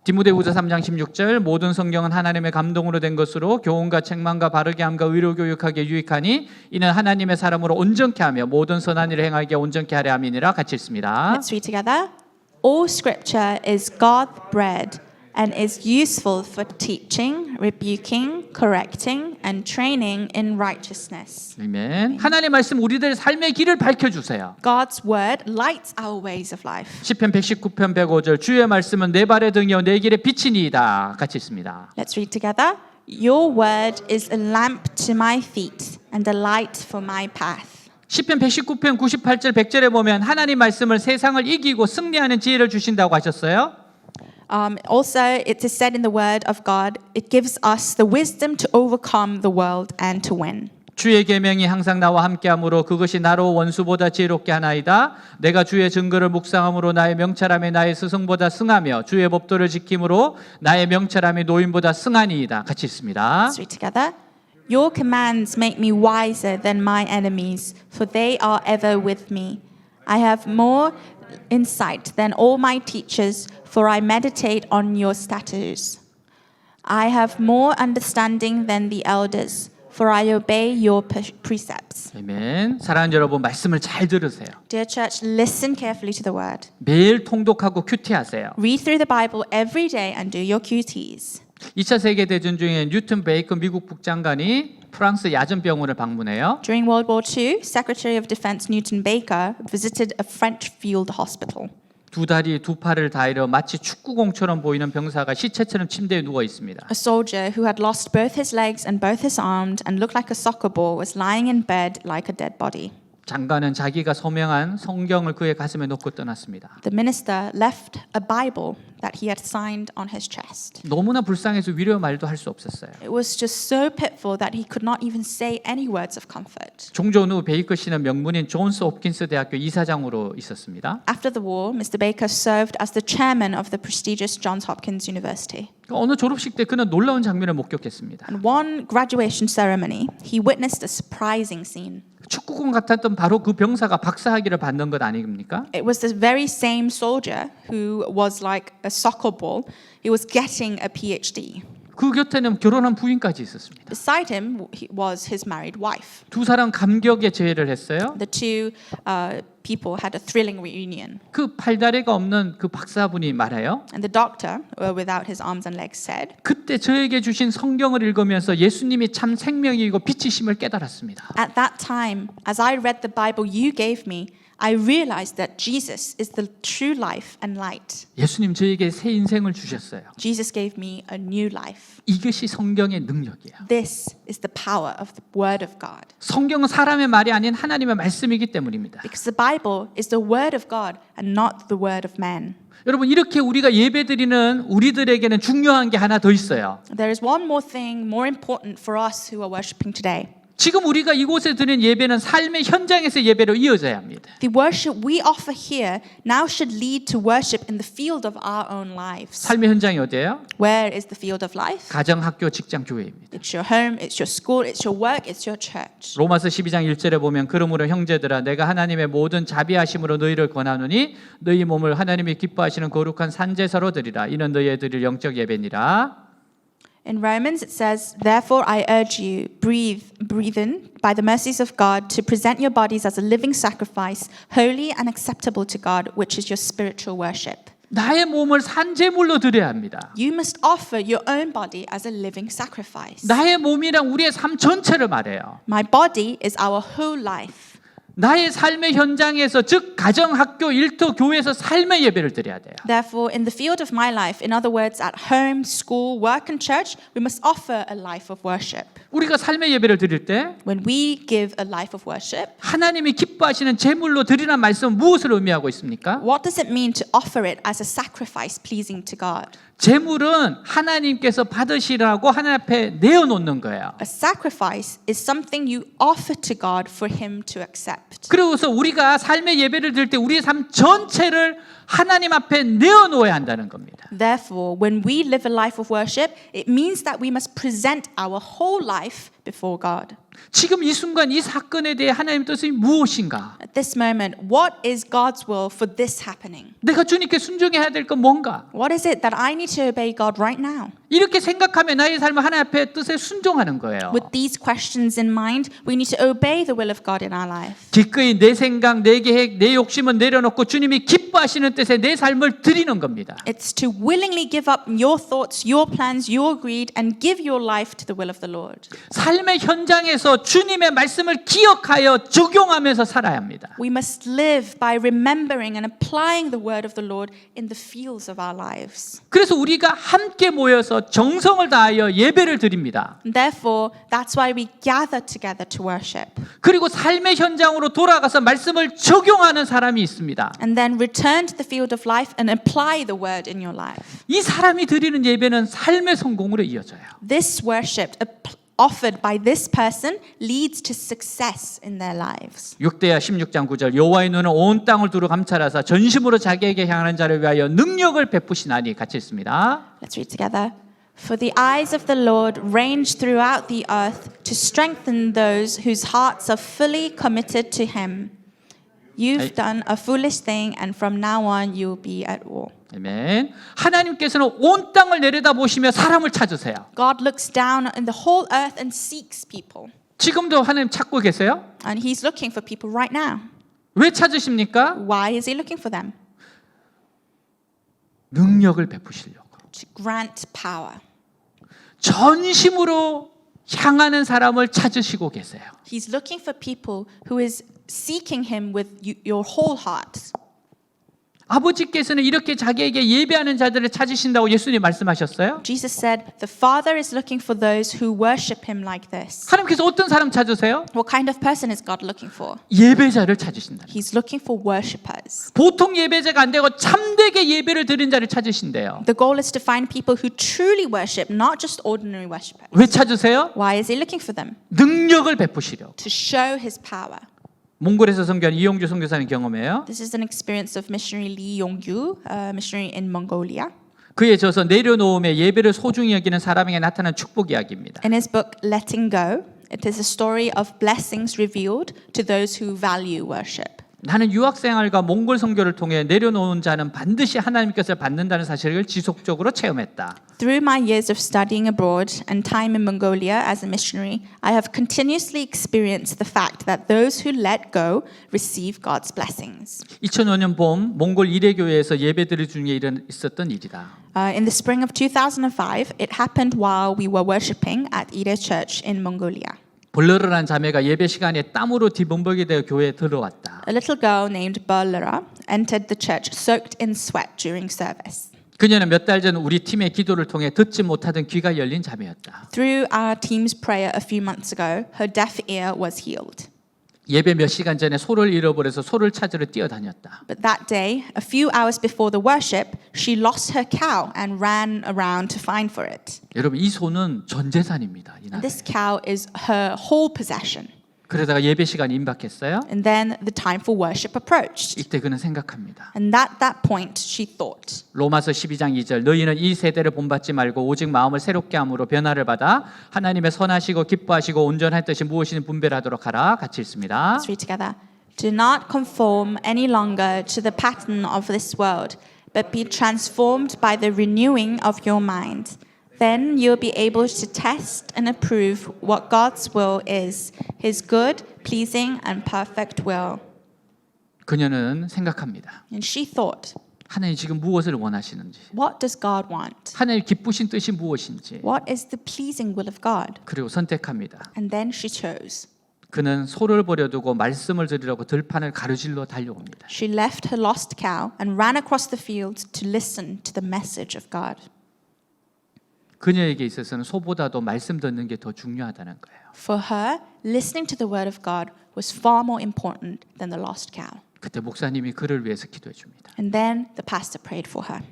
디모데후서 3장 16절 모든 성경은 하나님의 감동으로 된 것으로 교훈과 책망과 바르게 함과 의로 교육하기에 유익하니 이는 하나님의 사람으로 온전케 하며 모든 선한 일을 행하게 온전케 하려 함이니라 같이 읽습니다. Let's read together. All scripture is God-breathed and is useful for teaching, rebuking, correcting, and training in righteousness. 아멘. 하나님의 말씀 우리들의 삶의 길을 밝혀주세요. God's word lights our ways of life. 시편 119편 105절 주의 말씀은 내 발의 등이요 내 길의 빛이니이다 같이 있습니다. Let's read together. Your word is a lamp to my feet and a light for my path. 시편 119편 98절 100절에 보면 하나님 말씀을 세상을 이기고 승리하는 지혜를 주신다고 하셨어요. Also, it is said in the word of God, it gives us the wisdom to overcome the world and to win. 주의 계명이 항상 나와 함께함으로 그것이 나로 원수보다 지혜롭게 하나이다. 내가 주의 증거를 묵상함으로 나의 명철함이 나의 스승보다 승하며 주의 법도를 지킴으로 나의 명철함이 노인보다 승하니이다. 같이 있습니다. Let's read together. Your commands make me wiser than my enemies, for they are ever with me. I have more insight than all my teachers, for I meditate on your statutes. I have more understanding than the elders, for I obey your precepts. 아멘. 사랑하는 여러분 말씀을 잘 들으세요. Dear church, listen carefully to the word. 매일 통독하고 큐티하세요. Read through the Bible every day and do your QTs. 2차 세계대전 중에 뉴튼 베이컨 미국 국장관이 프랑스 야전병원을 방문해요. During World War II, Secretary of Defense Newton Baker visited a French field hospital. 두 다리 두 팔을 다이려 마치 축구공처럼 보이는 병사가 시체처럼 침대에 누워 있습니다. A soldier who had lost both his legs and both his arms and looked like a soccer ball was lying in bed like a dead body. 장관은 자기가 서명한 성경을 그의 가슴에 놓고 떠났습니다. The minister left a Bible that he had signed on his chest. 너무나 불쌍해서 위로의 말도 할 수 없었어요. It was just so pitiful that he could not even say any words of comfort. 종전 후 베이커 씨는 명문인 존스 홉킨스 대학교 이사장으로 있었습니다. After the war, Mr. Baker served as the chairman of the prestigious Johns Hopkins University. 어느 졸업식 때 그는 놀라운 장면을 목격했습니다. And one graduation ceremony, he witnessed a surprising scene. 축구공 같았던 바로 그 병사가 박사학위를 받는 것 아닙니까? It was this very same soldier who was like a soccer ball. He was getting a PhD. 그 곁에는 결혼한 부인까지 있었습니다. Beside him was his married wife. 두 사람 감격의 제회를 했어요. The two people had a thrilling reunion. 그 팔다리가 없는 그 박사분이 말해요. And the doctor, without his arms and legs, said, 그때 저에게 주신 성경을 읽으면서 예수님이 참 생명이고 빛이심을 깨달았습니다. At that time, as I read the Bible you gave me, I realized that Jesus is the true life and light. 예수님 저에게 새 인생을 주셨어요. Jesus gave me a new life. 이것이 성경의 능력이에요. This is the power of the Word of God. 성경은 사람의 말이 아닌 하나님의 말씀이기 때문입니다. Because the Bible is the Word of God and not the Word of man. 여러분 이렇게 우리가 예배드리는 우리들에게는 중요한 게 하나 더 있어요. There is one more thing more important for us who are worshiping today. 지금 우리가 이곳에 드리는 예배는 삶의 현장에서 예배로 이어져야 합니다. The worship we offer here now should lead to worship in the field of our own lives. 삶의 현장이 어디예요? Where is the field of life? 가정, 학교, 직장, 교회입니다. It's your home, it's your school, it's your work, it's your church. 로마서 12장 1절에 보면 그러므로 형제들아 내가 하나님의 모든 자비하심으로 너희를 권하노니 너희 몸을 하나님이 기뻐하시는 거룩한 산제사로 드리라. 이는 너희의 드릴 영적 예배니라. In Romans it says, Therefore I urge you, brethren, by the mercies of God, to present your bodies as a living sacrifice, holy and acceptable to God, which is your spiritual worship. 나의 몸을 산제물로 드려야 합니다. You must offer your own body as a living sacrifice. 나의 몸이랑 우리의 삶 전체를 말해요. My body is our whole life. 나의 삶의 현장에서 즉 가정, 학교, 일터, 교회에서 삶의 예배를 드려야 돼요. Therefore, in the field of my life, in other words, at home, school, work and church, we must offer a life of worship. 우리가 삶의 예배를 드릴 때 When we give a life of worship, 하나님이 기뻐하시는 제물로 드리라는 말씀은 무엇을 의미하고 있습니까? what does it mean to offer it as a sacrifice pleasing to God? 제물은 하나님께서 받으시라고 하나님 앞에 내어놓는 거예요. A sacrifice is something you offer to God for Him to accept. 그러고서 우리가 삶의 예배를 드릴 때 우리의 삶 전체를 하나님 앞에 내어놓아야 한다는 겁니다. Therefore, when we live a life of worship, it means that we must present our whole life before God. 지금 이 순간 이 사건에 대해 하나님 뜻이 무엇인가? At this moment, what is God's will for this happening? 내가 주님께 순종해야 될 건 뭔가? What is it that I need to obey God right now? 이렇게 생각하면 나의 삶을 하나님 앞에 뜻에 순종하는 거예요. With these questions in mind, we need to obey the will of God in our life. 기꺼이 내 생각, 내 계획, 내 욕심은 내려놓고 주님이 기뻐하시는 뜻에 내 삶을 드리는 겁니다. It's to willingly give up your thoughts, your plans, your greed, and give your life to the will of the Lord. 삶의 현장에서 주님의 말씀을 기억하여 적용하면서 살아야 합니다. We must live by remembering and applying the word of the Lord in the fields of our lives. 그래서 우리가 함께 모여서 정성을 다하여 예배를 드립니다. Therefore, that's why we gather together to worship. 그리고 삶의 현장으로 돌아가서 말씀을 적용하는 사람이 있습니다. And then return to the field of life and apply the word in your life. 이 사람이 드리는 예배는 삶의 성공으로 이어져요. This worship offered by this person leads to success in their lives. 6대야 16장 9절 여호와의 눈은 온 땅을 두루 감찰하사 전심으로 자기에게 향하는 자를 위하여 능력을 베푸시나니 같이 읽습니다. Let's read together. For the eyes of the Lord range throughout the earth to strengthen those whose hearts are fully committed to him. You've done a foolish thing and from now on you'll be at war. 아멘. 하나님께서는 온 땅을 내려다보시며 사람을 찾으세요. God looks down in the whole earth and seeks people. 지금도 하나님 찾고 계세요? And he's looking for people right now. 왜 찾으십니까? Why is he looking for them? 능력을 베푸시려고. To grant power. 전심으로 향하는 사람을 찾으시고 계세요. He's looking for people who is seeking him with your whole heart. 아버지께서는 이렇게 자기에게 예배하는 자들을 찾으신다고 예수님 말씀하셨어요? Jesus said, the Father is looking for those who worship him like this. 하나님께서 어떤 사람 찾으세요? What kind of person is God looking for? 예배자를 찾으신다. He's looking for worshippers. 보통 예배자가 안 되고 참되게 예배를 드린 자를 찾으신대요. The goal is to find people who truly worship, not just ordinary worshippers. 왜 찾으세요? Why is he looking for them? 능력을 베푸시려. To show his power. 몽골에서 선교한 이용주 선교사님 경험이에요. This is an experience of missionary Lee Yong-gyu, a missionary in Mongolia. 그에 져서 내려놓음에 예배를 소중히 여기는 사람에게 나타난 축복 이야기입니다. In his book Letting Go, it is a story of blessings revealed to those who value worship. 나는 유학 생활과 몽골 선교를 통해 내려놓은 자는 반드시 하나님께서 받는다는 사실을 지속적으로 체험했다. Through my years of studying abroad and time in Mongolia as a missionary, I have continuously experienced the fact that those who let go receive God's blessings. 2005년 봄 몽골 이레교회에서 예배드릴 중에 있었던 일이다. In the spring of 2005, it happened while we were worshipping at Ire Church in Mongolia. 볼러르란 자매가 예배 시간에 땀으로 뒤범벅이 되어 교회에 들어왔다. A little girl named Berlera entered the church soaked in sweat during service. 그녀는 몇 달 전 우리 팀의 기도를 통해 듣지 못하던 귀가 열린 자매였다. Through our team's prayer a few months ago, her deaf ear was healed. 예배 몇 시간 전에 소를 잃어버려서 소를 찾으러 뛰어다녔다. But that day, a few hours before the worship, she lost her cow and ran around to find for it. 여러분 이 소는 전 재산입니다. 이 And 나라에. this cow is her whole possession. 그러다가 예배 시간이 임박했어요. And then the time for worship approached. 이때 그는 생각합니다. And at that point, she thought, 로마서 12장 2절 너희는 이 세대를 본받지 말고 오직 마음을 새롭게 함으로 변화를 받아 하나님의 선하시고 기뻐하시고 온전한 뜻이 무엇인지 분별하도록 하라. 같이 읽습니다. let's read together. Do not conform any longer to the pattern of this world, but be transformed by the renewing of your mind. Then you'll be able to test and approve what God's will is, His good, pleasing, and perfect will. 그녀는 생각합니다. And she thought, 하나님 지금 무엇을 원하시는지, what does God want? 하나님 기쁘신 뜻이 무엇인지, What is the pleasing will of God? 그리고 선택합니다. And then she chose. 그는 소를 버려두고 말씀을 들으려고 들판을 가로질러 달려옵니다. She left her lost cow and ran across the field to listen to the message of God. 그녀에게 있어서는 소보다도 말씀 듣는 게 더 중요하다는 거예요. For her, listening to the word of God was far more important than the lost cow. 그때 목사님이 그를 위해서 기도해 줍니다. And then the pastor prayed for her.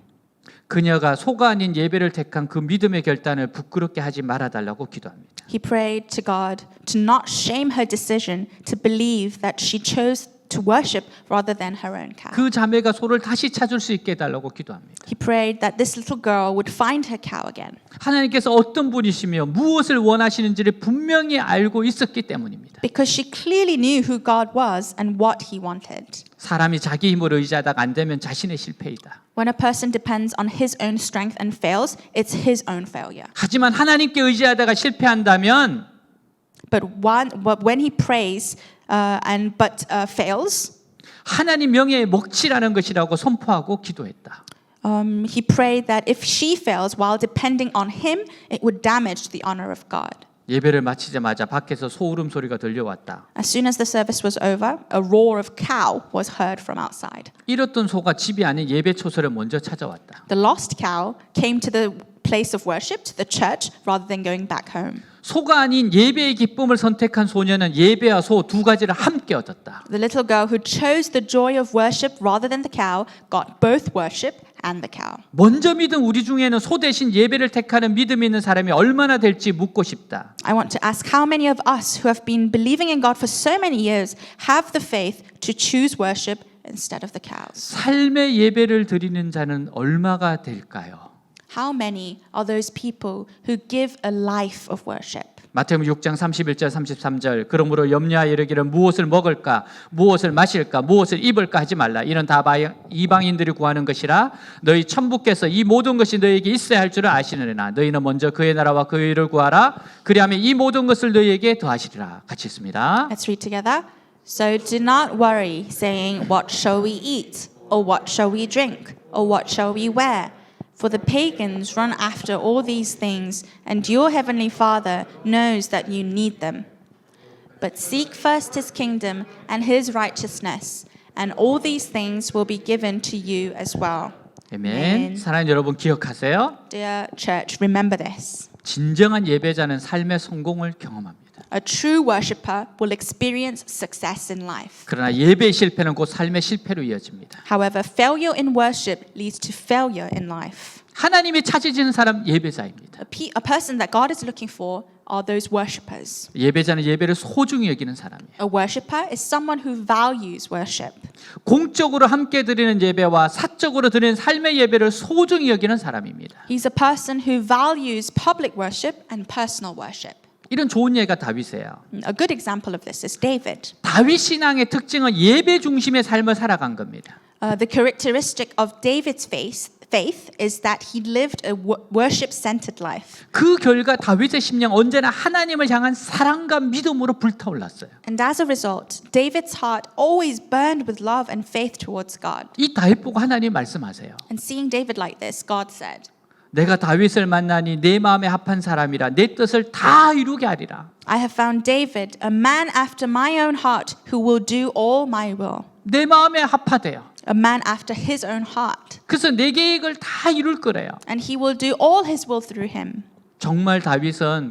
그녀가 소가 아닌 예배를 택한 그 믿음의 결단을 부끄럽게 하지 말아달라고 기도합니다. He prayed to God to not shame her decision to believe that she chose to worship rather than her own cow. 그 자매가 소를 다시 찾을 수 있게 해달라고 기도합니다. He prayed that this little girl would find her cow again. 하나님께서 어떤 분이시며 무엇을 원하시는지를 분명히 알고 있었기 때문입니다. Because she clearly knew who God was and what he wanted. 사람이 자기 힘으로 의지하다가 안 되면 자신의 실패이다. When a person depends on his own strength and fails, it's his own failure. 하지만 하나님께 의지하다가 실패한다면 But when he prays fails, 하나님 명예에 먹칠하는 것이라고 선포하고 기도했다. he prayed that if she fails while depending on him, it would damage the honor of God. 예배를 마치자마자 밖에서 소 울음소리가 들려왔다. As soon as the service was over, a roar of cow was heard from outside. 잃었던 소가 집이 아닌 예배 초소를 먼저 찾아왔다. The lost cow came to the place of worship, to the church, rather than going back home. 소가 아닌 예배의 기쁨을 선택한 소녀는 예배와 소 두 가지를 함께 얻었다. The little girl who chose the joy of worship rather than the cow got both worship and the cow. 먼저 믿은 우리 중에는 소 대신 예배를 택하는 믿음이 있는 사람이 얼마나 될지 묻고 싶다. I want to ask how many of us who have been believing in God for so many years have the faith to choose worship instead of the cows? 삶의 예배를 드리는 자는 얼마가 될까요? How many are those people who give a life of worship? 마태복음 6장 31절 33절 그러므로 염려하여 이르기를 무엇을 먹을까 무엇을 마실까 무엇을 입을까 하지 말라 이는 다 이방인들이 구하는 것이라 너희 천부께서 이 모든 것이 너희에게 있어야 할 줄을 아시느니라 너희는 먼저 그의 나라와 그의 의를 구하라 그리하면 이 모든 것을 너희에게 더하시리라. 같이 읽습니다. Let's read together. So do not worry, saying, what shall we eat? Or what shall we drink? Or what shall we wear? For the pagans run after all these things, and your heavenly Father knows that you need them. But seek first his kingdom and his righteousness, and all these things will be given to you as well. 아멘. 사랑하는 여러분 기억하세요. Dear church, remember this. 진정한 예배자는 삶의 성공을 경험합니다. A true worshipper will experience success in life. 그러나 예배의 실패는 곧 삶의 실패로 이어집니다. However, failure in worship leads to failure in life. 하나님이 찾으시는 사람 예배자입니다. A person that God is looking for are those worshippers. 예배자는 예배를 소중히 여기는 사람이에요. A worshipper is someone who values worship. 공적으로 함께 드리는 예배와 사적으로 드리는 삶의 예배를 소중히 여기는 사람입니다. He's a person who values public worship and personal worship. 이런 좋은 예가 다윗이에요. A good example of this is David. 다윗 신앙의 특징은 예배 중심의 삶을 살아간 겁니다. The characteristic of David's faith is that he lived a worship-centered life. 그 결과 다윗의 심령 언제나 하나님을 향한 사랑과 믿음으로 불타올랐어요. And as a result, David's heart always burned with love and faith towards God. 이 다윗 보고 하나님 말씀하세요. And seeing David like this, God said, 내가 다윗을 만나니 내 마음에 합한 사람이라 내 뜻을 다 이루게 하리라. I have found David, a man after my own heart, who will do all my will. 내 마음에 합하대요. A man after his own heart. 그래서 내 계획을 다 이룰 거래요. And he will do all his will through him. 정말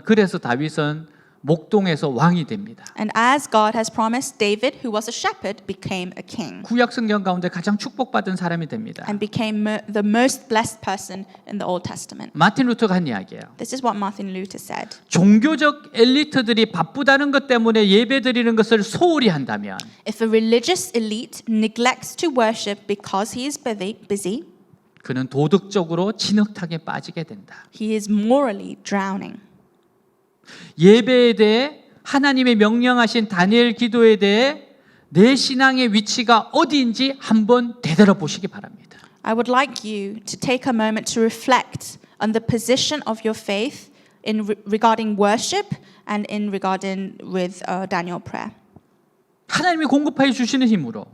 그래서 다윗은 목동에서 왕이 됩니다. And as God has promised, David, who was a shepherd, became a king. 구약 성경 가운데 가장 축복받은 사람이 됩니다. And became the most blessed person in the Old Testament. 마틴 루터가 한 이야기예요. This is what Martin Luther said. 종교적 엘리트들이 바쁘다는 것 때문에 예배 드리는 것을 소홀히 한다면 If a religious elite neglects to worship because he is busy, 그는 도덕적으로 진흙탕에 빠지게 된다. he is morally drowning. 예배에 대해 하나님의 명령하신 다니엘 기도에 대해 내 신앙의 위치가 어디인지 한번 되돌아보시기 바랍니다. I would like you to take a moment to reflect on the position of your faith in regarding worship and in regarding with Daniel prayer. 하나님이 공급해 주시는 힘으로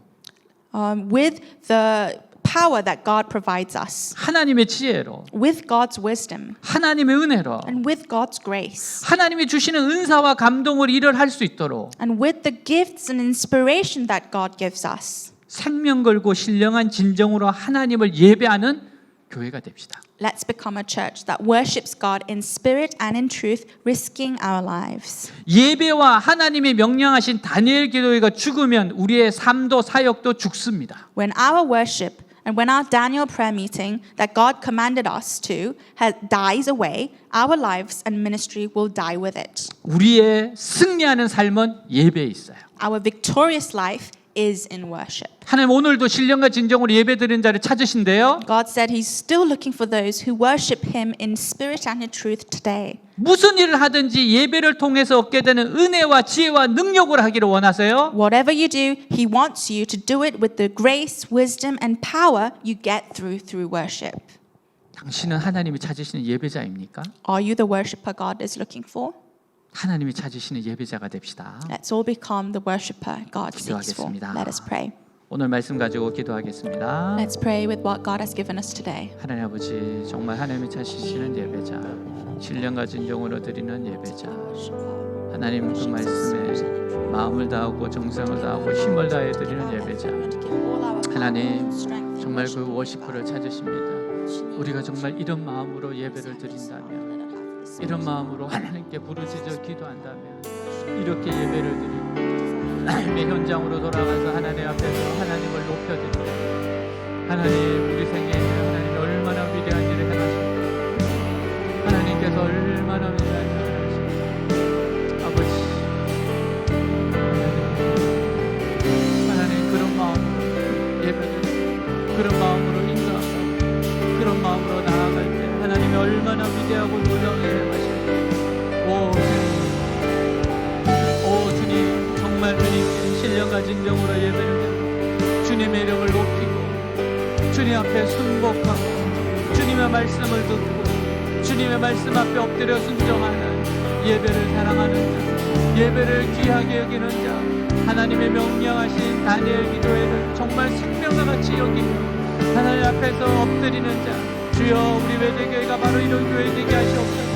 With the power that God provides us, 하나님의 지혜로 with God's wisdom, 하나님의 은혜로 and with God's grace, 하나님이 주시는 은사와 감동을 일을 할 수 있도록 and with the gifts and inspiration that God gives us, 생명 걸고 신령한 진정으로 하나님을 예배하는 교회가 됩시다. Let's become a church that worships God in spirit and in truth, risking our lives. 예배와 하나님이 명령하신 다니엘 기도회가 죽으면 우리의 삶도 사역도 죽습니다. When our worship and when our Daniel prayer meeting that God commanded us to dies away, our lives and ministry will die with it. 우리의 승리하는 삶은 예배에 있어요. Our victorious life is in worship. 하나님 오늘도 신령과 진정으로 예배드리는 자를 찾으신대요. God said He's still looking for those who worship Him in spirit and in truth today. 무슨 일을 하든지 예배를 통해서 얻게 되는 은혜와 지혜와 능력을 하기를 원하세요? Whatever you do, He wants you to do it with the grace, wisdom, and power you get through worship. 당신은 하나님이 찾으시는 예배자입니까? Are you the worshipper God is looking for? 하나님이 찾으시는 예배자가 됩시다. Let's all become the worshipper God seeks for. 기도하겠습니다. Let us pray. 오늘 말씀 가지고 기도하겠습니다. Let's pray with what God has given us today. 하나님 아버지 정말 하나님이 찾으시는 예배자, 신령과 진정으로 드리는 예배자, 하나님 그 말씀에 마음을 다하고 정성을 다하고 힘을 다해 드리는 예배자, 하나님 정말 그 워시퍼를 찾으십니다. 우리가 정말 이런 마음으로 예배를 드린다면, 이런 마음으로 하나님께 부르짖어 기도한다면 이렇게 예배를 드리고 하나님의 현장으로 돌아가서 하나님 앞에서 하나님을 높여드리고 하나님 우리 생애에 하나님이 얼마나 위대한 일을 행하시고 하나님께서 얼마나 위대한 일을 하시고 아버지 하나님 그런 마음으로 예배드리고 그런 마음으로 인도하고 그런 마음으로 나아갈 때 하나님이 얼마나 위대하고 놀라운 일을 하시고 오 주님 정말 주님께 신령과 진정으로 예배를 드리고 주님의 이름을 높이고 주님 앞에 순복하고 주님의 말씀을 듣고 주님의 말씀 앞에 엎드려 순종하는 예배를 사랑하는 자, 예배를 귀하게 여기는 자, 하나님의 명령하신 다니엘 기도회를 정말 생명과 같이 여기며 하나님 앞에서 엎드리는 자, 주여 우리 외대교회가 바로 이런 교회 되게 하시옵소서.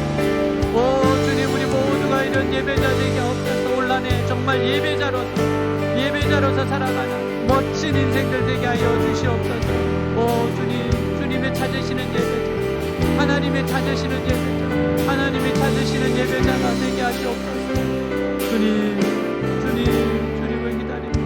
오 주님 우리 모두가 이런 예배자 되게 하옵소서. 올한해 정말 예배자로서 살아가는 멋진 인생들 되게 하여 주시옵소서. 오 주님 주님의 찾으시는 예배자, 하나님의 찾으시는 예배자, 하나님이 찾으시는 예배자가 되게 하시옵소서. 주님을 기다립니다.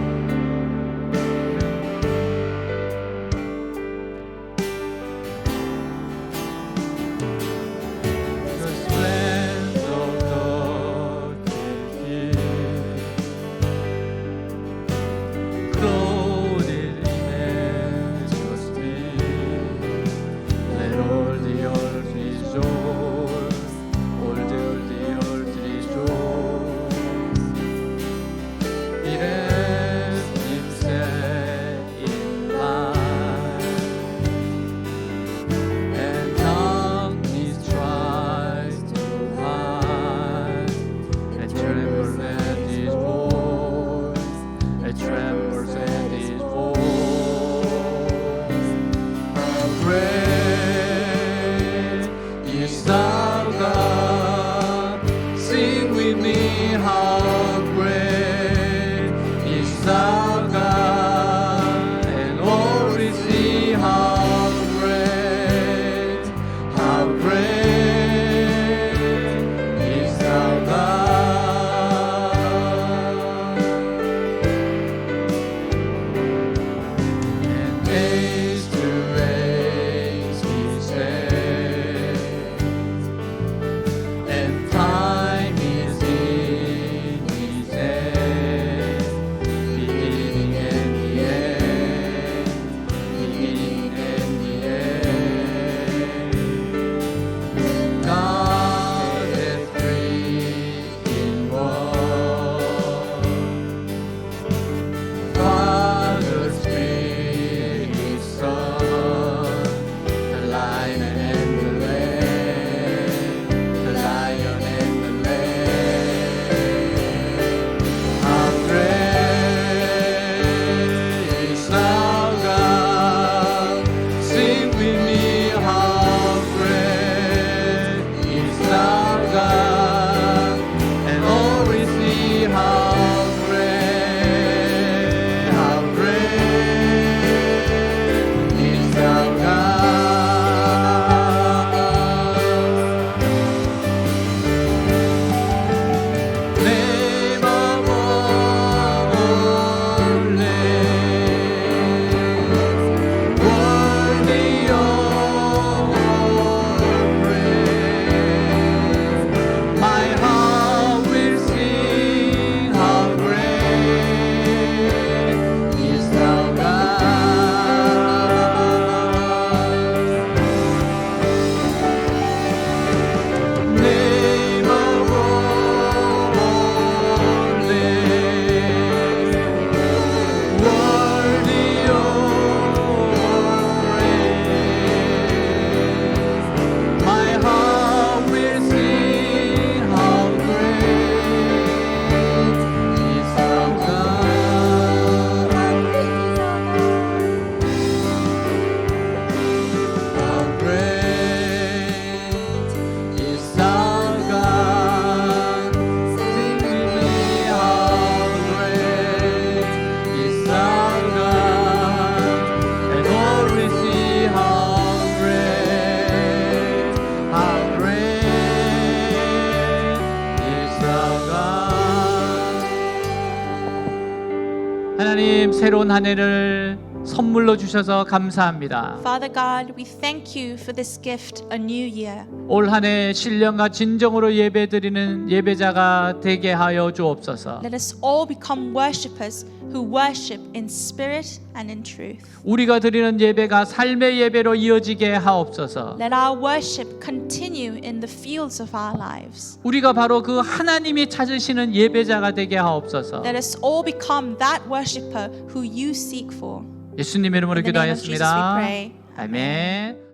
새로운 한 해를 선물로 주셔서 감사합니다. Father God, we thank you for this gift, a new year. 올 한 해 신령과 진정으로 예배드리는 예배자가 되게 하여 주옵소서. Let us all become worshippers who worship in spirit and in truth. 우리가 드리는 예배가 삶의 예배로 이어지게 하옵소서. Let our worship continue in the fields of our lives. 우리가 바로 그 하나님이 찾으시는 예배자가 되게 하옵소서. Let us all become that worshipper who you seek for. 예수님의 이름으로 In the name of Jesus we 기도하였습니다. pray. 아멘.